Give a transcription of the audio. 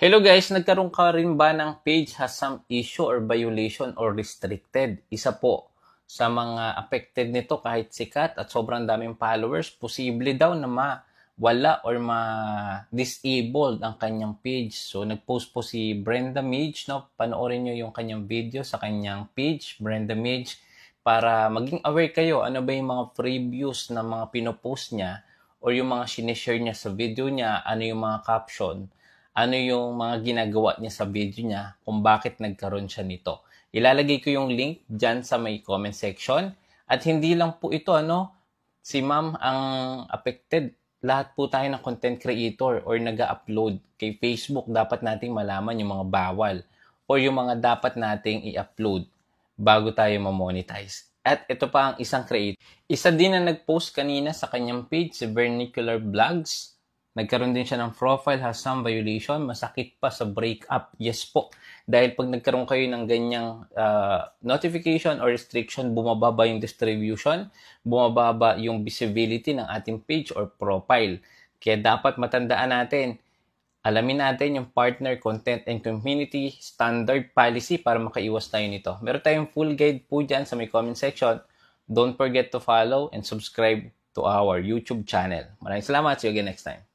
Hello guys, nagkaroon ka rin ba ng page has some issue or violation or restricted? Isa po sa mga affected nito kahit sikat at sobrang daming followers, posible daw na mawala or ma-disabled ang kanyang page. So nag-post po si Brenda Mage, no? Panoorin nyo yung kanyang video sa kanyang page, Brenda Mage, para maging aware kayo ano ba yung mga previews na mga pinopost niya or yung mga sinishare niya sa video niya, ano yung mga caption, ano yung mga ginagawa niya sa video niya, kung bakit nagkaroon siya nito. Ilalagay ko yung link dyan sa may comment section. At hindi lang po ito, si ma'am ang affected. Lahat po tayo ng content creator or nag-upload kay Facebook, dapat nating malaman yung mga bawal or yung mga dapat nating i-upload bago tayo ma-monetize. At ito pa ang isang creator. Isa din na nag-post kanina sa kanyang page, si Vernacular Vlogs. Nagkaroon din siya ng profile has some violation. Masakit pa sa breakup. Yes po. Dahil pag nagkaroon kayo ng ganyang notification or restriction, bumababa yung distribution, bumababa yung visibility ng ating page or profile. Kaya dapat matandaan natin, alamin natin yung partner, content, and community standard policy para makaiwas tayo nito. Meron tayong full guide po dyan sa may comment section. Don't forget to follow and subscribe to our YouTube channel. Maraming salamat. See you again next time.